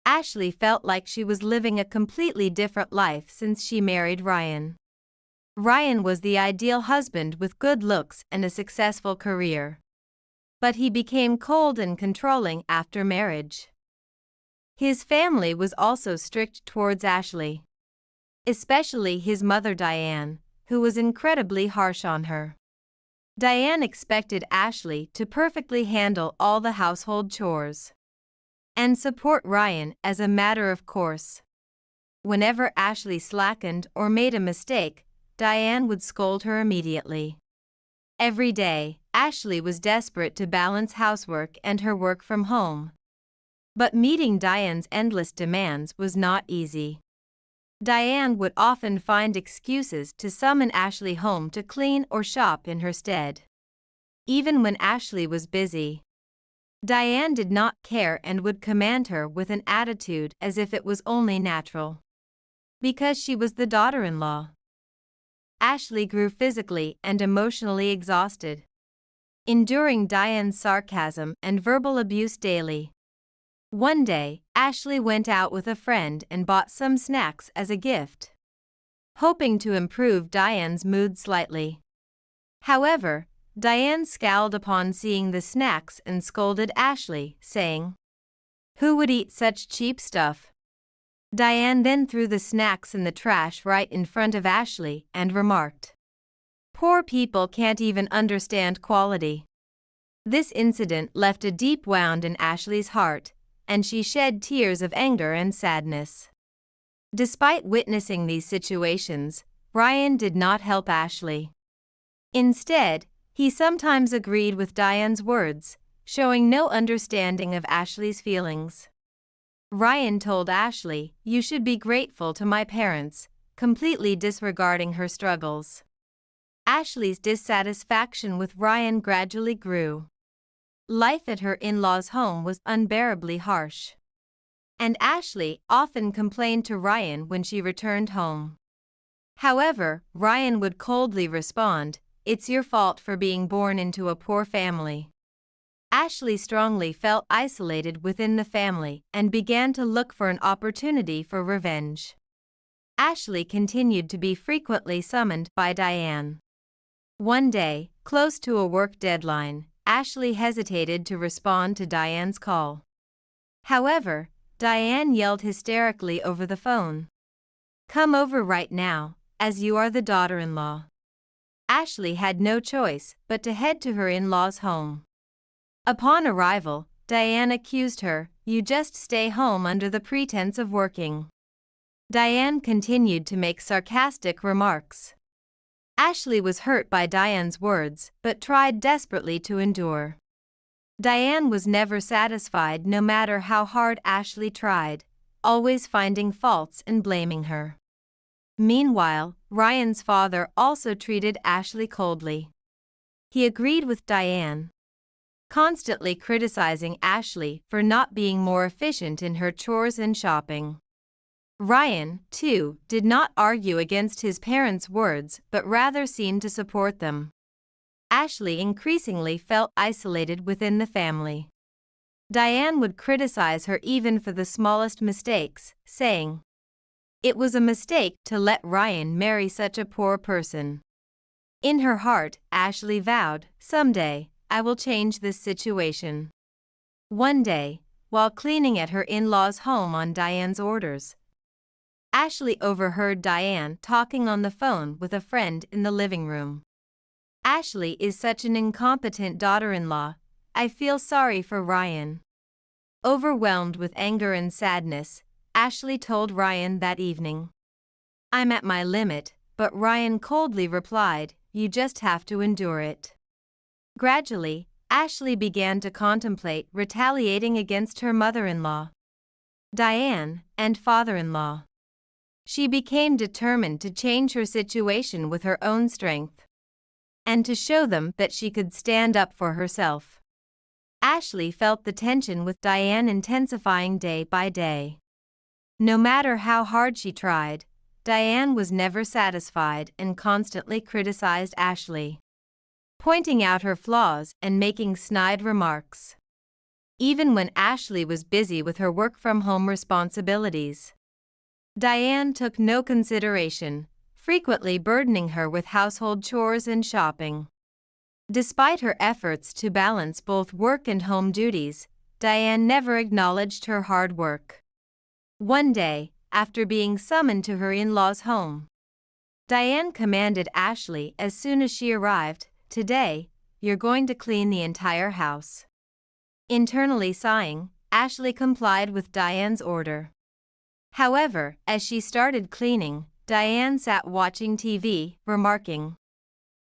Ashley felt like she was living a completely different life since she married Ryan. Ryan was the ideal husband with good looks and a successful career. But he became cold and controlling after marriage. His family was also strict towards Ashley, especially his mother Diane, who was incredibly harsh on her. Diane expected Ashley to perfectly handle all the household chores and support Ryan as a matter of course. Whenever Ashley slackened or made a mistake, Diane would scold her immediately. Every day, Ashley was desperate to balance housework and her work from home. But meeting Diane's endless demands was not easy. Diane would often find excuses to summon Ashley home to clean or shop in her stead. Even when Ashley was busy, Diane did not care and would command her with an attitude as if it was only natural. Because she was the daughter-in-law. Ashley grew physically and emotionally exhausted, enduring Diane's sarcasm and verbal abuse daily. One day, Ashley went out with a friend and bought some snacks as a gift, hoping to improve Diane's mood slightly. However, Diane scowled upon seeing the snacks and scolded Ashley, saying, "Who would eat such cheap stuff?" Diane then threw the snacks in the trash right in front of Ashley and remarked, "Poor people can't even understand quality." This incident left a deep wound in Ashley's heart, and she shed tears of anger and sadness. Despite witnessing these situations, Ryan did not help Ashley. Instead, he sometimes agreed with Diane's words, showing no understanding of Ashley's feelings. Ryan told Ashley, "You should be grateful to my parents," completely disregarding her struggles. Ashley's dissatisfaction with Ryan gradually grew. Life at her in-laws' home was unbearably harsh, and Ashley often complained to Ryan when she returned home. However, Ryan would coldly respond, "It's your fault for being born into a poor family." Ashley strongly felt isolated within the family and began to look for an opportunity for revenge. Ashley continued to be frequently summoned by Diane. One day, close to a work deadline, Ashley hesitated to respond to Diane's call. However, Diane yelled hysterically over the phone, "Come over right now, as you are the daughter-in-law." Ashley had no choice but to head to her in-laws' home. Upon arrival, Diane accused her, "You just stay home under the pretense of working." Diane continued to make sarcastic remarks. Ashley was hurt by Diane's words but tried desperately to endure. Diane was never satisfied no matter how hard Ashley tried, always finding faults and blaming her. Meanwhile, Ryan's father also treated Ashley coldly. He agreed with Diane, constantly criticizing Ashley for not being more efficient in her chores and shopping. Ryan, too, did not argue against his parents' words but rather seemed to support them. Ashley increasingly felt isolated within the family. Diane would criticize her even for the smallest mistakes, saying, "It was a mistake to let Ryan marry such a poor person." In her heart, Ashley vowed, "Someday, I will change this situation." One day, while cleaning at her in-laws' home on Diane's orders, Ashley overheard Diane talking on the phone with a friend in the living room. "Ashley is such an incompetent daughter-in-law. I feel sorry for Ryan." Overwhelmed with anger and sadness, Ashley told Ryan that evening, "I'm at my limit," but Ryan coldly replied, "You just have to endure it." Gradually, Ashley began to contemplate retaliating against her mother-in-law, Diane, and father-in-law. She became determined to change her situation with her own strength, and to show them that she could stand up for herself. Ashley felt the tension with Diane intensifying day by day. No matter how hard she tried, Diane was never satisfied and constantly criticized Ashley, pointing out her flaws and making snide remarks. even when Ashley was busy with her work-from-home responsibilities. Diane took no consideration, frequently burdening her with household chores and shopping. Despite her efforts to balance both work and home duties, Diane never acknowledged her hard work. One day, after being summoned to her in-laws' home, Diane commanded Ashley as soon as she arrived, "Today, you're going to clean the entire house." Internally sighing, Ashley complied with Diane's order. However, as she started cleaning, Diane sat watching TV, remarking,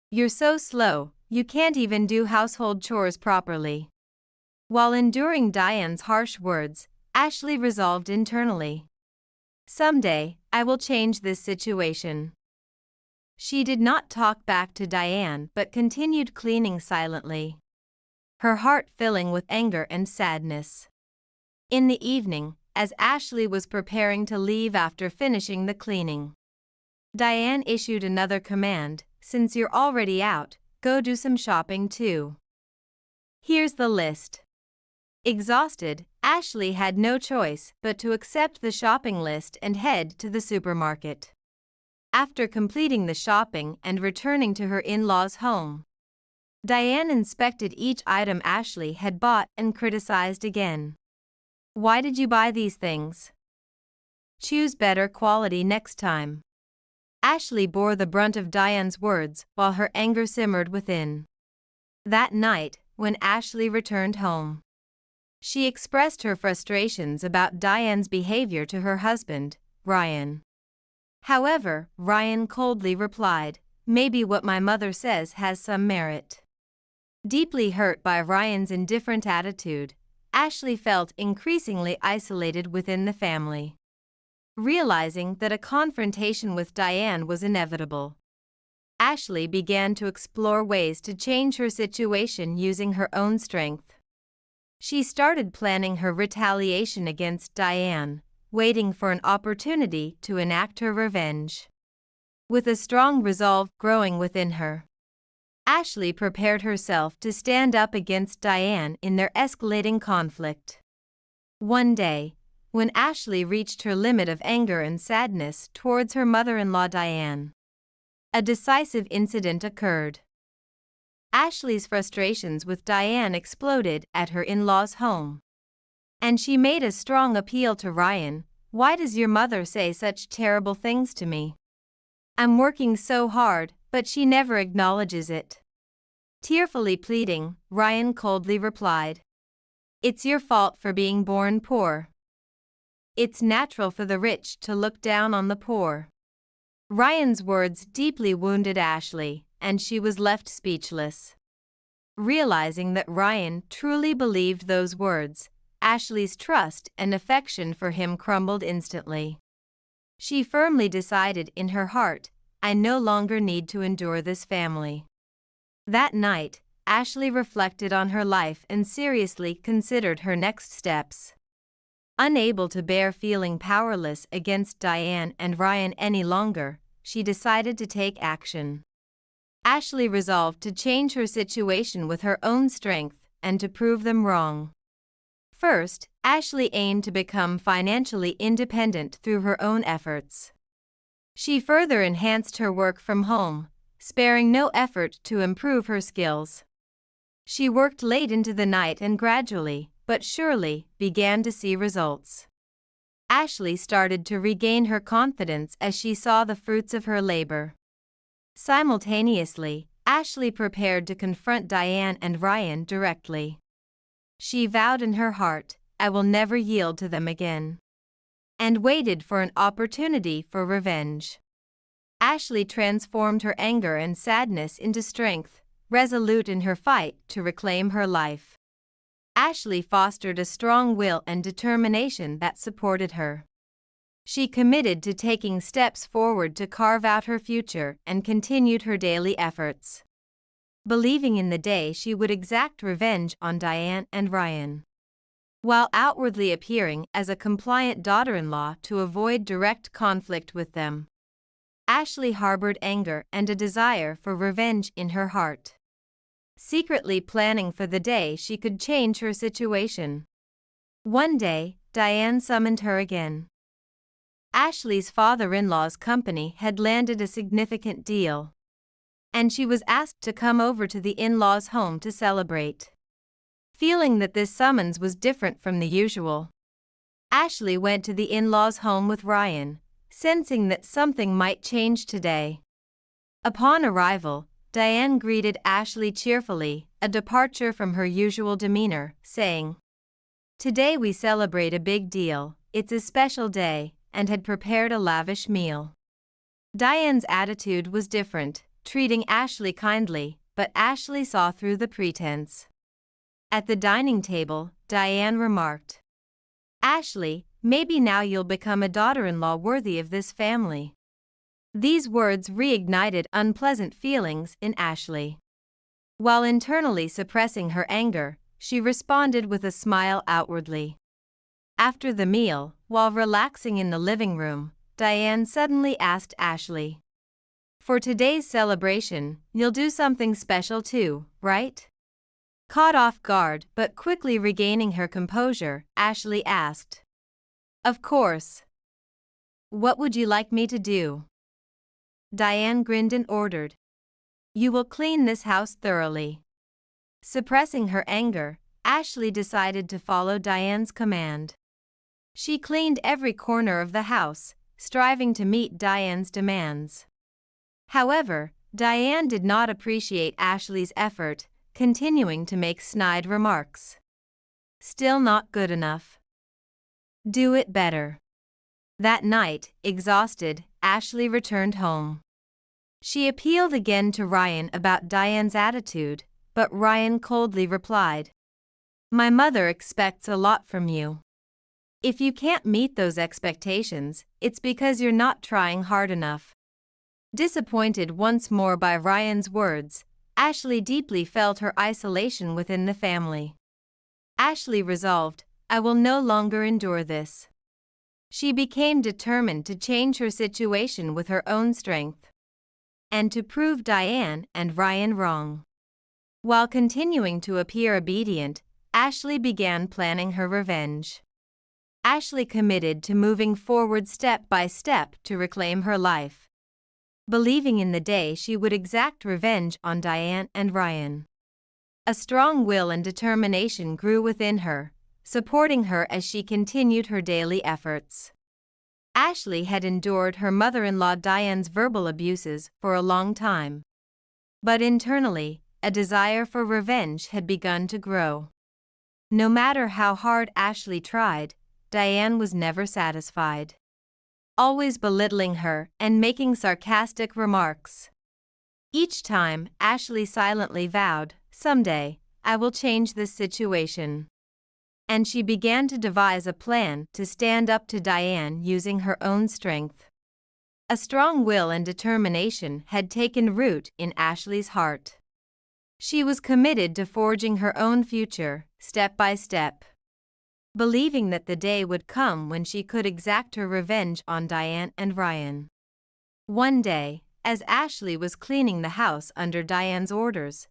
"You're so slow, you can't even do household chores properly." While enduring Diane's harsh words, Ashley resolved internally, "Someday, I will change this situation." She did not talk back to Diane but continued cleaning silently, her heart filling with anger and sadness. In the evening, as Ashley was preparing to leave after finishing the cleaning, Diane issued another command, "Since you're already out, go do some shopping too. Here's the list." Exhausted, Ashley had no choice but to accept the shopping list and head to the supermarket. After completing the shopping and returning to her in-laws' home, Diane inspected each item Ashley had bought and criticized again. "Why did you buy these things? Choose better quality next time." Ashley bore the brunt of Diane's words while her anger simmered within. That night, when Ashley returned home, she expressed her frustrations about Diane's behavior to her husband, Ryan. However, Ryan coldly replied, "Maybe what my mother says has some merit." Deeply hurt by Ryan's indifferent attitude, Ashley felt increasingly isolated within the family. Realizing that a confrontation with Diane was inevitable, Ashley began to explore ways to change her situation using her own strength. She started planning her retaliation against Diane, waiting for an opportunity to enact her revenge. With a strong resolve growing within her, Ashley prepared herself to stand up against Diane in their escalating conflict. One day, when Ashley reached her limit of anger and sadness towards her mother-in-law Diane, a decisive incident occurred. Ashley's frustrations with Diane exploded at her in-laws' home, and she made a strong appeal to Ryan. "Why does your mother say such terrible things to me? I'm working so hard, but she never acknowledges it." Tearfully pleading, Ryan coldly replied, "It's your fault for being born poor. It's natural for the rich to look down on the poor." Ryan's words deeply wounded Ashley, and she was left speechless. Realizing that Ryan truly believed those words, Ashley's trust and affection for him crumbled instantly. She firmly decided in her heart, "I no longer need to endure this family." That night, Ashley reflected on her life and seriously considered her next steps. Unable to bear feeling powerless against Diane and Ryan any longer, she decided to take action. Ashley resolved to change her situation with her own strength and to prove them wrong. First, Ashley aimed to become financially independent through her own efforts. She further enhanced her work from home, sparing no effort to improve her skills. She worked late into the night and gradually, but surely, began to see results. Ashley started to regain her confidence as she saw the fruits of her labor. Simultaneously, Ashley prepared to confront Diane and Ryan directly. She vowed in her heart, "I will never yield to them again," and waited for an opportunity for revenge. Ashley transformed her anger and sadness into strength, resolute in her fight to reclaim her life. Ashley fostered a strong will and determination that supported her. She committed to taking steps forward to carve out her future and continued her daily efforts, believing in the day she would exact revenge on Diane and Ryan. While outwardly appearing as a compliant daughter-in-law to avoid direct conflict with them, Ashley harbored anger and a desire for revenge in her heart. secretly planning for the day she could change her situation. One day, Diane summoned her again. Ashley's father-in-law's company had landed a significant deal, and she was asked to come over to the in-laws' home to celebrate. Feeling that this summons was different from the usual, Ashley went to the in-laws' home with Ryan, sensing that something might change today. Upon arrival, Diane greeted Ashley cheerfully, a departure from her usual demeanor, saying, "Today we celebrate a big deal, it's a special day," and had prepared a lavish meal. Diane's attitude was different, treating Ashley kindly, but Ashley saw through the pretense. At the dining table, Diane remarked, "Ashley, maybe now you'll become a daughter-in-law worthy of this family." These words reignited unpleasant feelings in Ashley. While internally suppressing her anger, she responded with a smile outwardly. After the meal, while relaxing in the living room, Diane suddenly asked Ashley, "For today's celebration, you'll do something special too, right?" Caught off guard but quickly regaining her composure, Ashley asked, "Of course. What would you like me to do?" Diane grinned and ordered, "You will clean this house thoroughly." Suppressing her anger, Ashley decided to follow Diane's command. She cleaned every corner of the house, striving to meet Diane's demands. However, Diane did not appreciate Ashley's effort, continuing to make snide remarks. "Still not good enough. Do it better." That night, exhausted, Ashley returned home. She appealed again to Ryan about Diane's attitude, but Ryan coldly replied, "My mother expects a lot from you. If you can't meet those expectations, it's because you're not trying hard enough." Disappointed once more by Ryan's words, Ashley deeply felt her isolation within the family. Ashley resolved, "I will no longer endure this." She became determined to change her situation with her own strength, and to prove Diane and Ryan wrong. While continuing to appear obedient, Ashley began planning her revenge. Ashley committed to moving forward step by step to reclaim her life, believing in the day she would exact revenge on Diane and Ryan. A strong will and determination grew within her, supporting her as she continued her daily efforts. Ashley had endured her mother-in-law Diane's verbal abuses for a long time, but internally, a desire for revenge had begun to grow. No matter how hard Ashley tried, Diane was never satisfied, always belittling her and making sarcastic remarks. Each time, Ashley silently vowed, "Someday, I will change this situation." And she began to devise a plan to stand up to Diane using her own strength. A strong will and determination had taken root in Ashley's heart. She was committed to forging her own future, step by step, believing that the day would come when she could exact her revenge on Diane and Ryan. One day, as Ashley was cleaning the house under Diane's orders,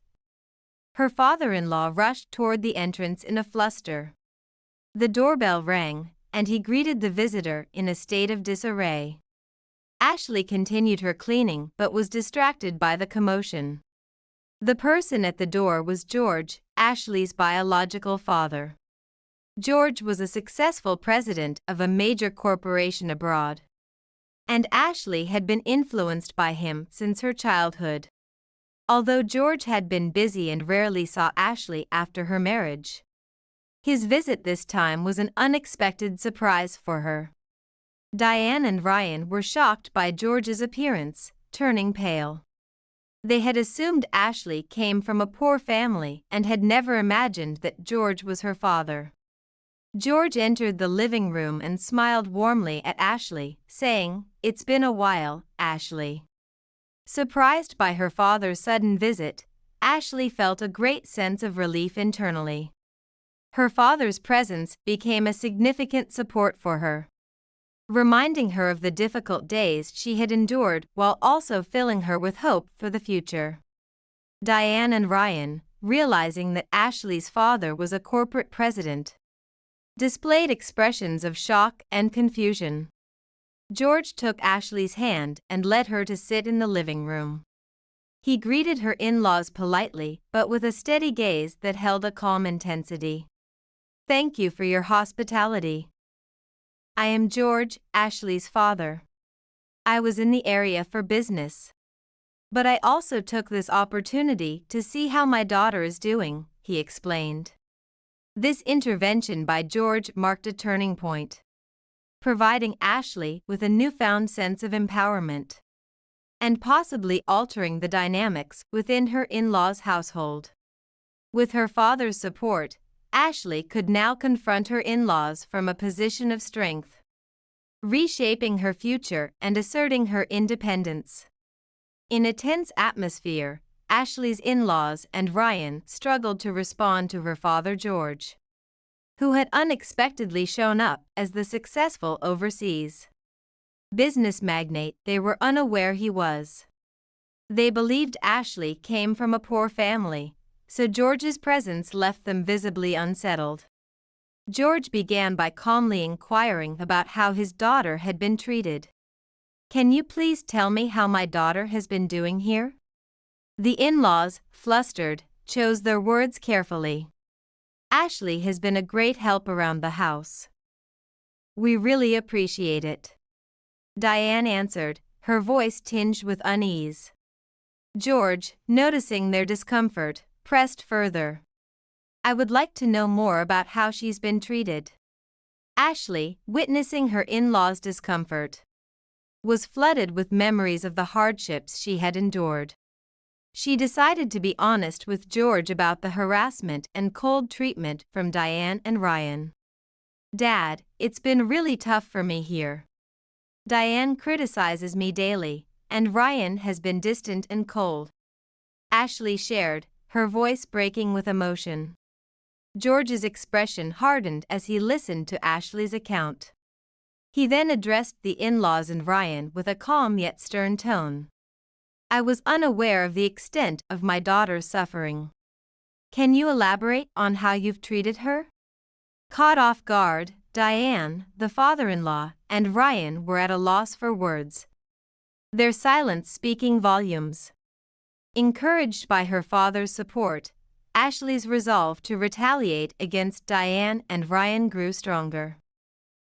her father-in-law rushed toward the entrance in a fluster. The doorbell rang, and he greeted the visitor in a state of disarray. Ashley continued her cleaning but was distracted by the commotion. The person at the door was George, Ashley's biological father. George was a successful president of a major corporation abroad, and Ashley had been influenced by him since her childhood. Although George had been busy and rarely saw Ashley after her marriage, his visit this time was an unexpected surprise for her. Diane and Ryan were shocked by George's appearance, turning pale. They had assumed Ashley came from a poor family and had never imagined that George was her father. George entered the living room and smiled warmly at Ashley, saying, "It's been a while, Ashley." Surprised by her father's sudden visit, Ashley felt a great sense of relief internally. Her father's presence became a significant support for her, reminding her of the difficult days she had endured while also filling her with hope for the future. Diane and Ryan, realizing that Ashley's father was a corporate president, displayed expressions of shock and confusion. George took Ashley's hand and led her to sit in the living room. He greeted her in-laws politely but with a steady gaze that held a calm intensity. "Thank you for your hospitality. I am George, Ashley's father. I was in the area for business. But I also took this opportunity to see how my daughter is doing," he explained. This intervention by George marked a turning point, providing Ashley with a newfound sense of empowerment, and possibly altering the dynamics within her in-laws' household. With her father's support, Ashley could now confront her in-laws from a position of strength, reshaping her future and asserting her independence. In a tense atmosphere, Ashley's in-laws and Ryan struggled to respond to her father George, who had unexpectedly shown up as the successful overseas business magnate they were unaware he was. They believed Ashley came from a poor family, so George's presence left them visibly unsettled. George began by calmly inquiring about how his daughter had been treated. "Can you please tell me how my daughter has been doing here?" The in-laws, flustered, chose their words carefully. "Ashley has been a great help around the house. We really appreciate it," Diane answered, her voice tinged with unease. George, noticing their discomfort, pressed further. "I would like to know more about how she's been treated." Ashley, witnessing her in-laws' discomfort, was flooded with memories of the hardships she had endured. She decided to be honest with George about the harassment and cold treatment from Diane and Ryan. "Dad, it's been really tough for me here. Diane criticizes me daily, and Ryan has been distant and cold," Ashley shared, her voice breaking with emotion. George's expression hardened as he listened to Ashley's account. He then addressed the in-laws and Ryan with a calm yet stern tone. "I was unaware of the extent of my daughter's suffering. Can you elaborate on how you've treated her?" Caught off guard, Diane, the father-in-law, and Ryan were at a loss for words, their silence speaking volumes. Encouraged by her father's support, Ashley's resolve to retaliate against Diane and Ryan grew stronger.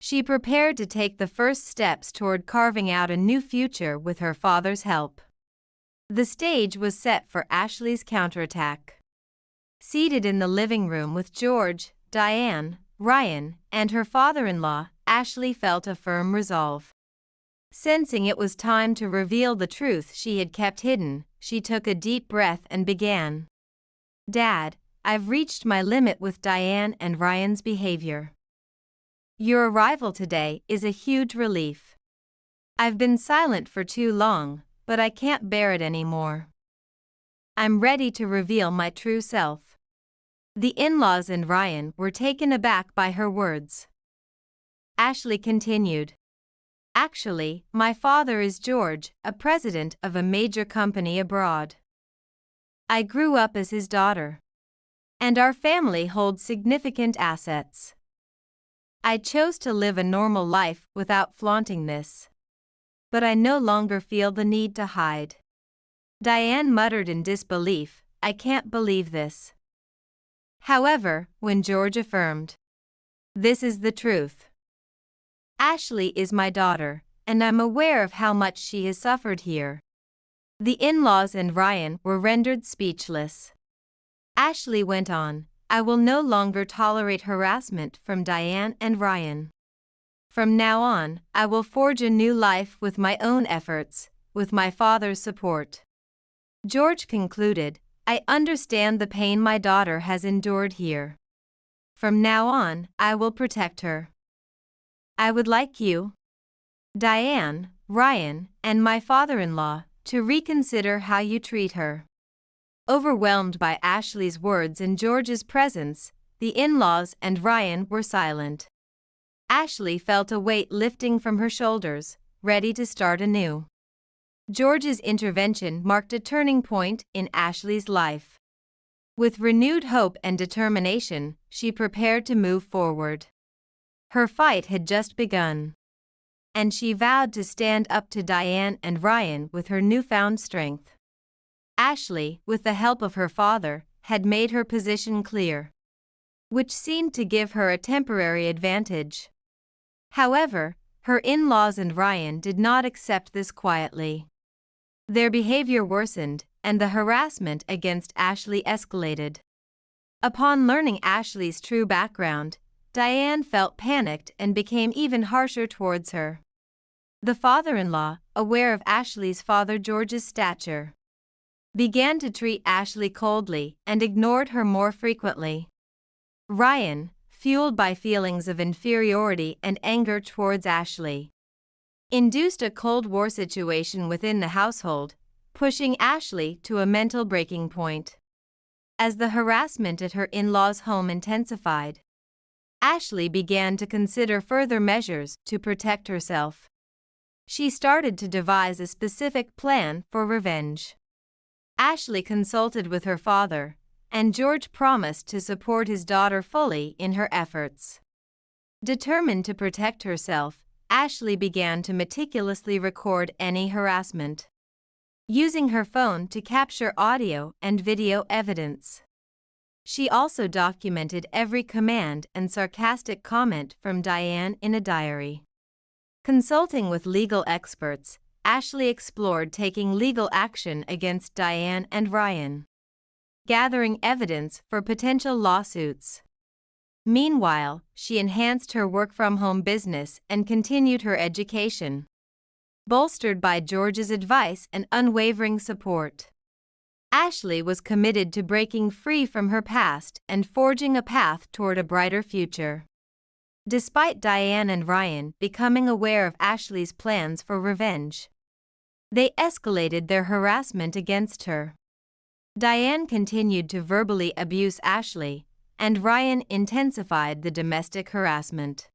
She prepared to take the first steps toward carving out a new future with her father's help. The stage was set for Ashley's counterattack. Seated in the living room with George, Diane, Ryan, and her father-in-law, Ashley felt a firm resolve. Sensing it was time to reveal the truth she had kept hidden, she took a deep breath and began. "Dad, I've reached my limit with Diane and Ryan's behavior. Your arrival today is a huge relief. I've been silent for too long, but I can't bear it anymore. I'm ready to reveal my true self." The in-laws and Ryan were taken aback by her words. Ashley continued. "Actually, my father is George, a president of a major company abroad. I grew up as his daughter, and our family holds significant assets. I chose to live a normal life without flaunting this, but I no longer feel the need to hide." Diane muttered in disbelief, "I can't believe this." However, when George affirmed, "This is the truth. Ashley is my daughter, and I'm aware of how much she has suffered here," the in-laws and Ryan were rendered speechless. Ashley went on, "I will no longer tolerate harassment from Diane and Ryan. From now on, I will forge a new life with my own efforts, with my father's support." George concluded, "I understand the pain my daughter has endured here. From now on, I will protect her. I would like you, Diane, Ryan, and my father-in-law, to reconsider how you treat her." Overwhelmed by Ashley's words and George's presence, the in-laws and Ryan were silent. Ashley felt a weight lifting from her shoulders, ready to start anew. George's intervention marked a turning point in Ashley's life. With renewed hope and determination, she prepared to move forward. Her fight had just begun, and she vowed to stand up to Diane and Ryan with her newfound strength. Ashley, with the help of her father, had made her position clear, which seemed to give her a temporary advantage. However, her in-laws and Ryan did not accept this quietly. Their behavior worsened, and the harassment against Ashley escalated. Upon learning Ashley's true background, Diane felt panicked and became even harsher towards her. The father-in-law, aware of Ashley's father George's stature, began to treat Ashley coldly and ignored her more frequently. Ryan, fueled by feelings of inferiority and anger towards Ashley, induced a Cold War situation within the household, pushing Ashley to a mental breaking point. As the harassment at her in-laws' home intensified, Ashley began to consider further measures to protect herself. She started to devise a specific plan for revenge. Ashley consulted with her father, and George promised to support his daughter fully in her efforts. Determined to protect herself, Ashley began to meticulously record any harassment, using her phone to capture audio and video evidence. She also documented every command and sarcastic comment from Diane in a diary. Consulting with legal experts, Ashley explored taking legal action against Diane and Ryan, gathering evidence for potential lawsuits. Meanwhile, she enhanced her work-from-home business and continued her education, bolstered by George's advice and unwavering support. Ashley was committed to breaking free from her past and forging a path toward a brighter future. Despite Diane and Ryan becoming aware of Ashley's plans for revenge, they escalated their harassment against her. Diane continued to verbally abuse Ashley, and Ryan intensified the domestic harassment.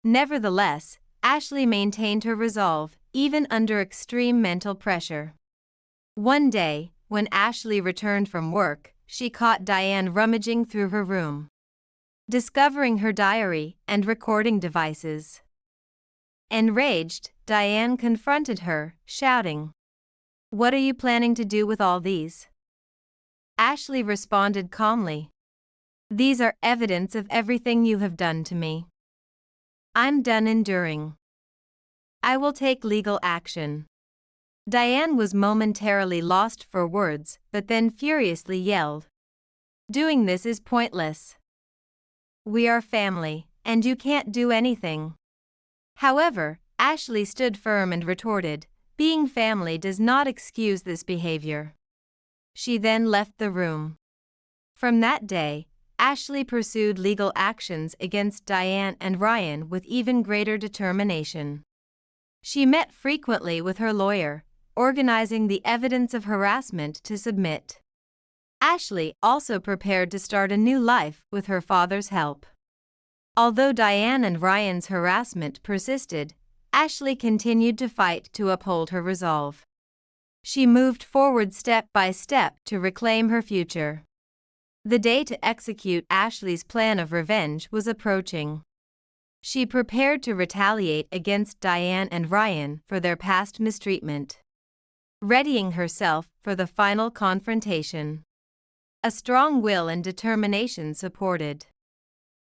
Nevertheless, Ashley maintained her resolve, even under extreme mental pressure. One day, when Ashley returned from work, she caught Diane rummaging through her room, discovering her diary and recording devices. Enraged, Diane confronted her, shouting, "What are you planning to do with all these?" Ashley responded calmly, "These are evidence of everything you have done to me. I'm done enduring. I will take legal action." Diane was momentarily lost for words, but then furiously yelled, "Doing this is pointless. We are family, and you can't do anything." However, Ashley stood firm and retorted, "Being family does not excuse this behavior." She then left the room. From that day, Ashley pursued legal actions against Diane and Ryan with even greater determination. She met frequently with her lawyer, organizing the evidence of harassment to submit. Ashley also prepared to start a new life with her father's help. Although Diane and Ryan's harassment persisted, Ashley continued to fight to uphold her resolve. She moved forward step by step to reclaim her future. The day to execute Ashley's plan of revenge was approaching. She prepared to retaliate against Diane and Ryan for their past mistreatment, readying herself for the final confrontation. A strong will and determination supported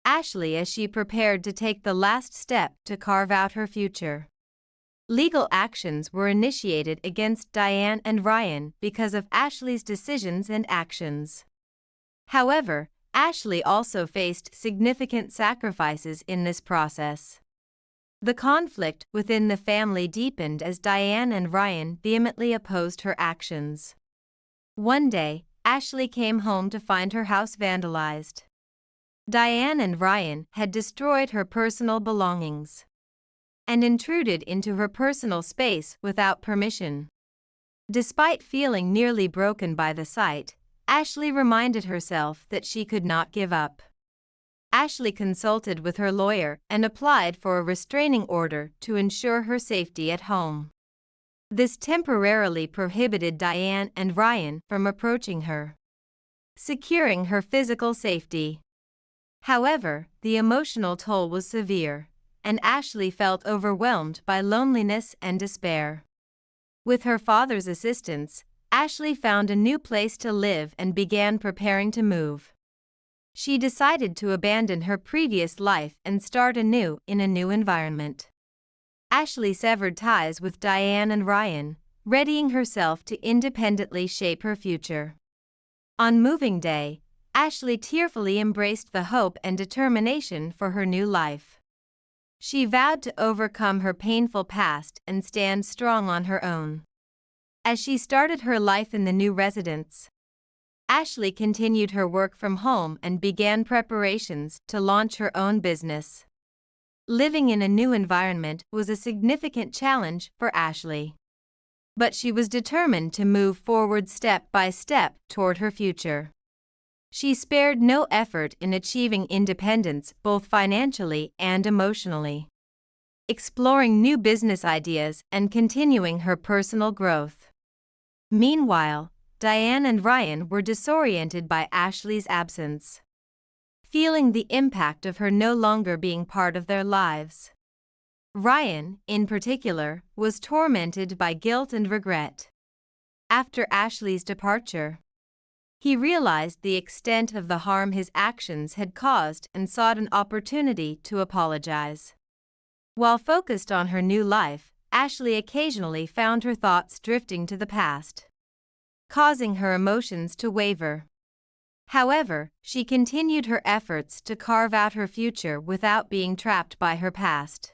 Ashley as she prepared to take the last step to carve out her future. Legal actions were initiated against Diane and Ryan because of Ashley's decisions and actions. However, Ashley also faced significant sacrifices in this process. The conflict within the family deepened as Diane and Ryan vehemently opposed her actions. One day, Ashley came home to find her house vandalized. Diane and Ryan had destroyed her personal belongings and intruded into her personal space without permission. Despite feeling nearly broken by the sight, Ashley reminded herself that she could not give up. Ashley consulted with her lawyer and applied for a restraining order to ensure her safety at home. This temporarily prohibited Diane and Ryan from approaching her. securing her physical safety. However, the emotional toll was severe, and Ashley felt overwhelmed by loneliness and despair. With her father's assistance, Ashley found a new place to live and began preparing to move. She decided to abandon her previous life and start anew in a new environment. Ashley severed ties with Diane and Ryan, readying herself to independently shape her future. On moving day, Ashley tearfully embraced the hope and determination for her new life. She vowed to overcome her painful past and stand strong on her own. As she started her life in the new residence, Ashley continued her work from home and began preparations to launch her own business. Living in a new environment was a significant challenge for Ashley. But she was determined to move forward step by step toward her future. She spared no effort in achieving independence both financially and emotionally, exploring new business ideas and continuing her personal growth. Meanwhile, Diane and Ryan were disoriented by Ashley's absence, feeling the impact of her no longer being part of their lives. Ryan, in particular, was tormented by guilt and regret. After Ashley's departure, he realized the extent of the harm his actions had caused and sought an opportunity to apologize. While focused on her new life, Ashley occasionally found her thoughts drifting to the past, causing her emotions to waver. However, she continued her efforts to carve out her future without being trapped by her past.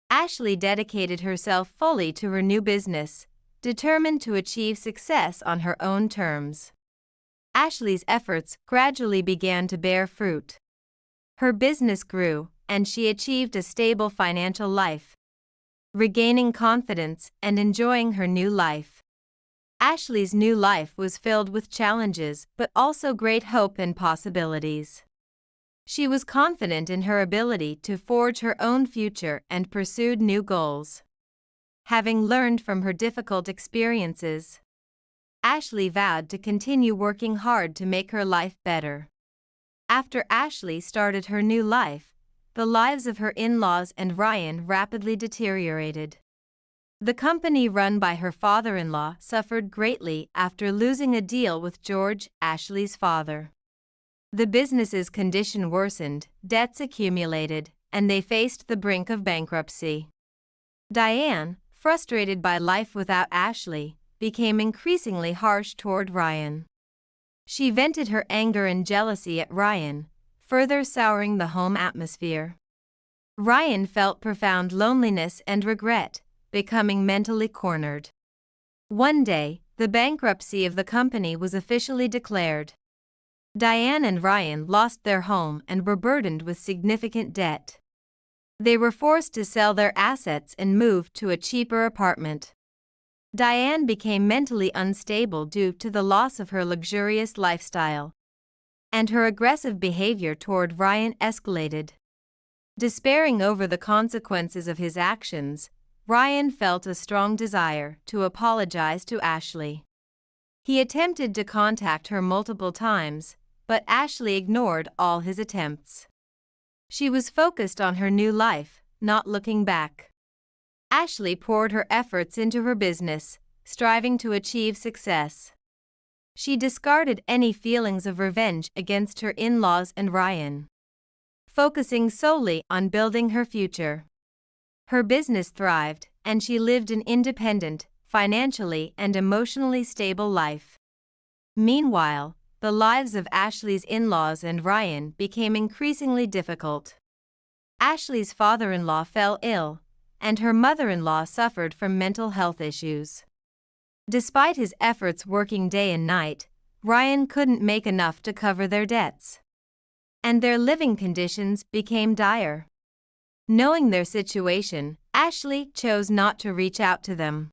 Ashley dedicated herself fully to her new business, determined to achieve success on her own terms. Ashley's efforts gradually began to bear fruit. Her business grew, and she achieved a stable financial life, regaining confidence and enjoying her new life. Ashley's new life was filled with challenges but also great hope and possibilities. She was confident in her ability to forge her own future and pursued new goals. Having learned from her difficult experiences, Ashley vowed to continue working hard to make her life better. After Ashley started her new life, the lives of her in-laws and Ryan rapidly deteriorated. The company run by her father-in-law suffered greatly after losing a deal with George, Ashley's father. The business's condition worsened, debts accumulated, and they faced the brink of bankruptcy. Diane, frustrated by life without Ashley, became increasingly harsh toward Ryan. She vented her anger and jealousy at Ryan, further souring the home atmosphere. Ryan felt profound loneliness and regret, becoming mentally cornered. One day, the bankruptcy of the company was officially declared. Diane and Ryan lost their home and were burdened with significant debt. They were forced to sell their assets and move to a cheaper apartment. Diane became mentally unstable due to the loss of her luxurious lifestyle, and her aggressive behavior toward Ryan escalated. Despairing over the consequences of his actions, Ryan felt a strong desire to apologize to Ashley. He attempted to contact her multiple times, but Ashley ignored all his attempts. She was focused on her new life, not looking back. Ashley poured her efforts into her business, striving to achieve success. She discarded any feelings of revenge against her in-laws and Ryan, focusing solely on building her future. Her business thrived, and she lived an independent, financially and emotionally stable life. Meanwhile, the lives of Ashley's in-laws and Ryan became increasingly difficult. Ashley's father-in-law fell ill, and her mother-in-law suffered from mental health issues. Despite his efforts working day and night, Ryan couldn't make enough to cover their debts, and their living conditions became dire. Knowing their situation, Ashley chose not to reach out to them.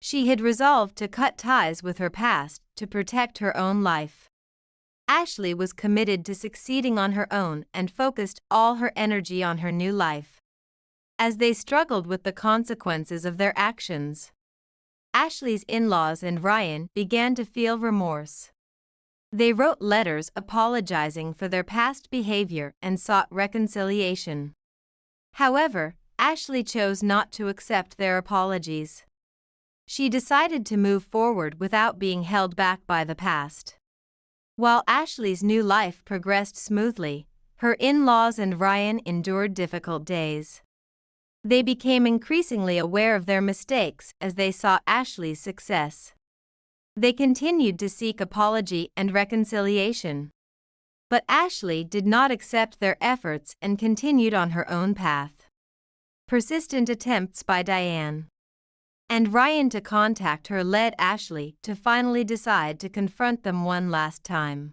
She had resolved to cut ties with her past to protect her own life. Ashley was committed to succeeding on her own and focused all her energy on her new life. As they struggled with the consequences of their actions, Ashley's in-laws and Ryan began to feel remorse. They wrote letters apologizing for their past behavior and sought reconciliation. However, Ashley chose not to accept their apologies. She decided to move forward without being held back by the past. While Ashley's new life progressed smoothly, her in-laws and Ryan endured difficult days. They became increasingly aware of their mistakes as they saw Ashley's success. They continued to seek apology and reconciliation. But Ashley did not accept their efforts and continued on her own path. Persistent attempts by Diane and Ryan to contact her led Ashley to finally decide to confront them one last time.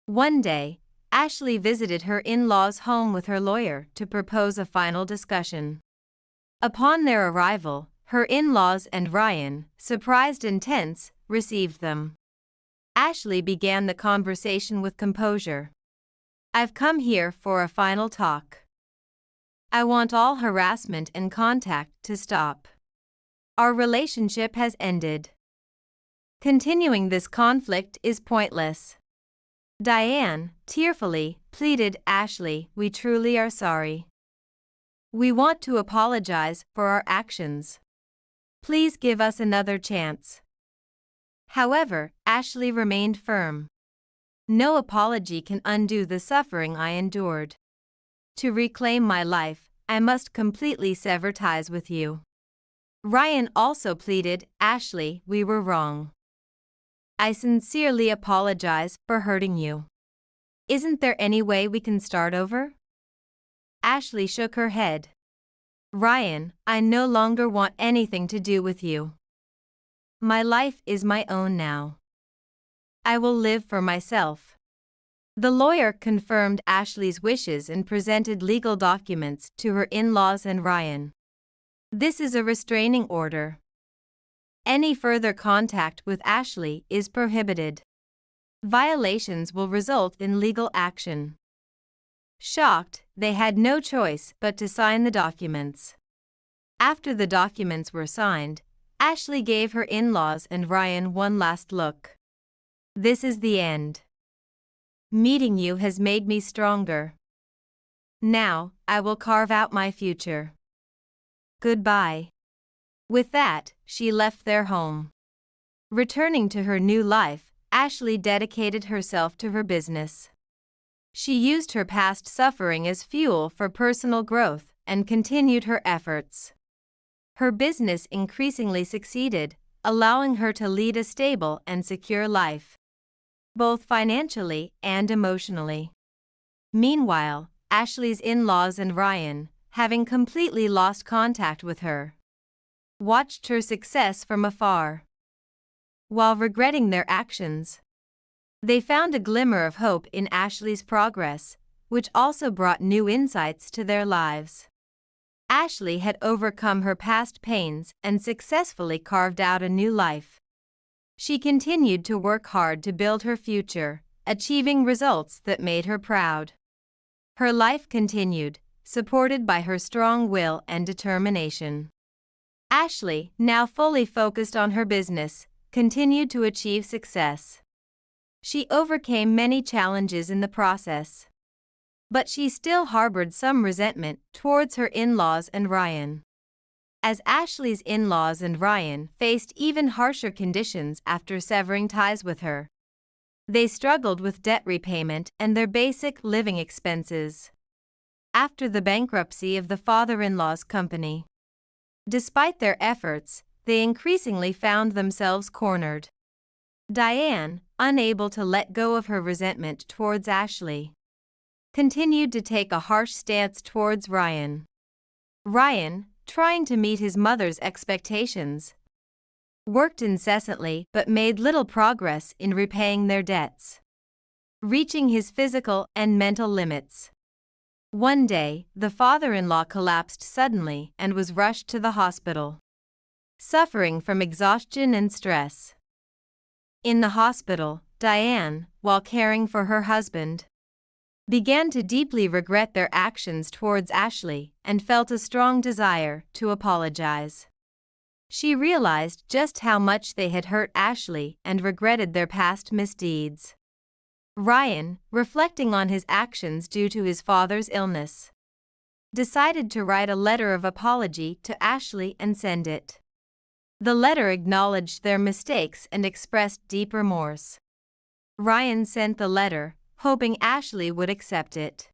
One day, Ashley visited her in-laws' home with her lawyer to propose a final discussion. Upon their arrival, her in-laws and Ryan, surprised and tense, received them. Ashley began the conversation with composure. "I've come here for a final talk. I want all harassment and contact to stop. Our relationship has ended. Continuing this conflict is pointless." Diane, tearfully, pleaded, "Ashley, we truly are sorry. We want to apologize for our actions. Please give us another chance." However, Ashley remained firm. "No apology can undo the suffering I endured. To reclaim my life, I must completely sever ties with you." Ryan also pleaded, "Ashley, we were wrong. I sincerely apologize for hurting you. Isn't there any way we can start over?" Ashley shook her head. "Ryan, I no longer want anything to do with you. My life is my own now. I will live for myself." The lawyer confirmed Ashley's wishes and presented legal documents to her in-laws and Ryan. "This is a restraining order. Any further contact with Ashley is prohibited. Violations will result in legal action." Shocked, they had no choice but to sign the documents. After the documents were signed, Ashley gave her in-laws and Ryan one last look. "This is the end. Meeting you has made me stronger. Now, I will carve out my future. Goodbye." With that, she left their home. Returning to her new life, Ashley dedicated herself to her business. She used her past suffering as fuel for personal growth and continued her efforts. Her business increasingly succeeded, allowing her to lead a stable and secure life, both financially and emotionally. Meanwhile, Ashley's in-laws and Ryan, having completely lost contact with her, watched her success from afar. While regretting their actions, they found a glimmer of hope in Ashley's progress, which also brought new insights to their lives. Ashley had overcome her past pains and successfully carved out a new life. She continued to work hard to build her future, achieving results that made her proud. Her life continued, supported by her strong will and determination. Ashley, now fully focused on her business, continued to achieve success. She overcame many challenges in the process. But she still harbored some resentment towards her in-laws and Ryan. As Ashley's in-laws and Ryan faced even harsher conditions after severing ties with her, they struggled with debt repayment and their basic living expenses. After the bankruptcy of the father-in-law's company, despite their efforts, they increasingly found themselves cornered. Diane, unable to let go of her resentment towards Ashley, continued to take a harsh stance towards Ryan. Ryan, trying to meet his mother's expectations, worked incessantly but made little progress in repaying their debts, reaching his physical and mental limits. One day, the father-in-law collapsed suddenly and was rushed to the hospital, suffering from exhaustion and stress. In the hospital, Diane, while caring for her husband, began to deeply regret their actions towards Ashley and felt a strong desire to apologize. She realized just how much they had hurt Ashley and regretted their past misdeeds. Ryan, reflecting on his actions due to his father's illness, decided to write a letter of apology to Ashley and send it. The letter acknowledged their mistakes and expressed deep remorse. Ryan sent the letter, hoping Ashley would accept it.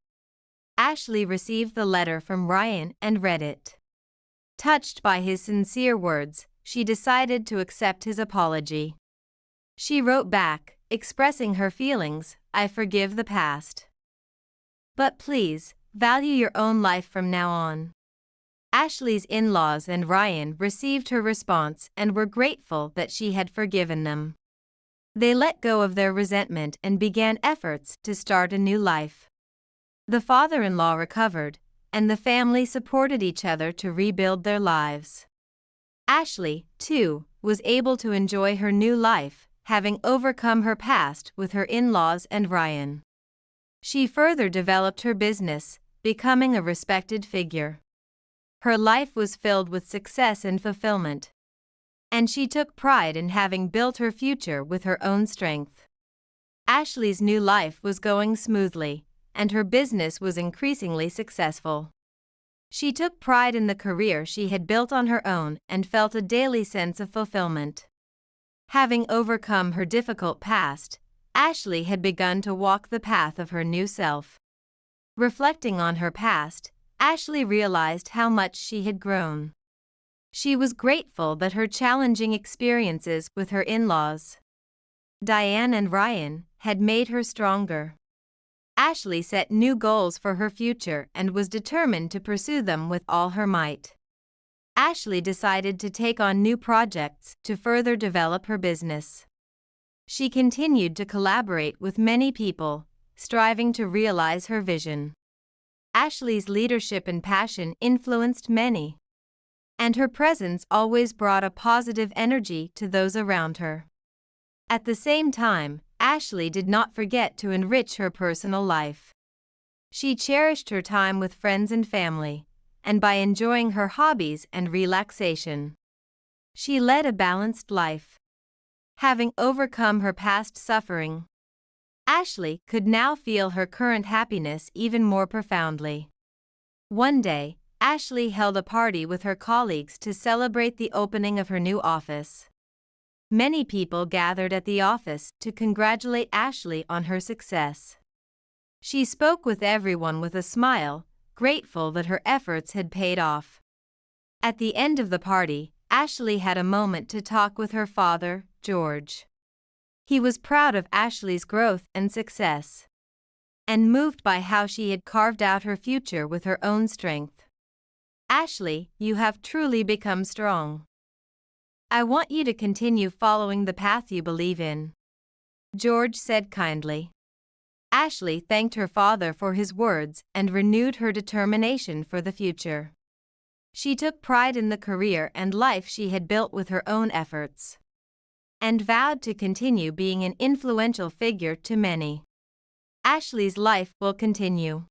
Ashley received the letter from Ryan and read it. Touched by his sincere words, she decided to accept his apology. She wrote back, expressing her feelings, "I forgive the past. But please, value your own life from now on." Ashley's in-laws and Ryan received her response and were grateful that she had forgiven them. They let go of their resentment and began efforts to start a new life. The father-in-law recovered, and the family supported each other to rebuild their lives. Ashley, too, was able to enjoy her new life, having overcome her past with her in-laws and Ryan. She further developed her business, becoming a respected figure. Her life was filled with success and fulfillment, and she took pride in having built her future with her own strength. Ashley's new life was going smoothly, and her business was increasingly successful. She took pride in the career she had built on her own and felt a daily sense of fulfillment. Having overcome her difficult past, Ashley had begun to walk the path of her new self. Reflecting on her past, Ashley realized how much she had grown. She was grateful that her challenging experiences with her in-laws, Diane and Ryan, had made her stronger. Ashley set new goals for her future and was determined to pursue them with all her might. Ashley decided to take on new projects to further develop her business. She continued to collaborate with many people, striving to realize her vision. Ashley's leadership and passion influenced many, and her presence always brought a positive energy to those around her. At the same time, Ashley did not forget to enrich her personal life. She cherished her time with friends and family, and by enjoying her hobbies and relaxation, she led a balanced life. Having overcome her past suffering, Ashley could now feel her current happiness even more profoundly. One day, Ashley held a party with her colleagues to celebrate the opening of her new office. Many people gathered at the office to congratulate Ashley on her success. She spoke with everyone with a smile, grateful that her efforts had paid off. At the end of the party, Ashley had a moment to talk with her father, George. He was proud of Ashley's growth and success, and moved by how she had carved out her future with her own strength. "Ashley, you have truly become strong. I want you to continue following the path you believe in," George said kindly. Ashley thanked her father for his words and renewed her determination for the future. She took pride in the career and life she had built with her own efforts, and vowed to continue being an influential figure to many. Ashley's life will continue.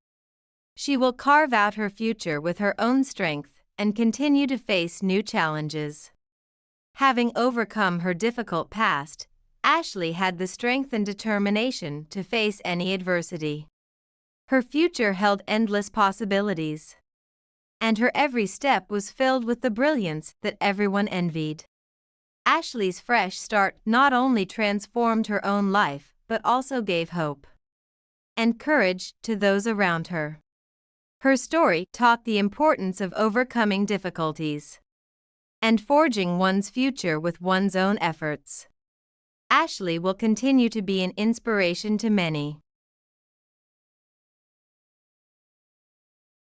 She will carve out her future with her own strength and continue to face new challenges. Having overcome her difficult past, Ashley had the strength and determination to face any adversity. Her future held endless possibilities, and her every step was filled with the brilliance that everyone envied. Ashley's fresh start not only transformed her own life but also gave hope and courage to those around her. Her story taught the importance of overcoming difficulties and forging one's future with one's own efforts. Ashley will continue to be an inspiration to many.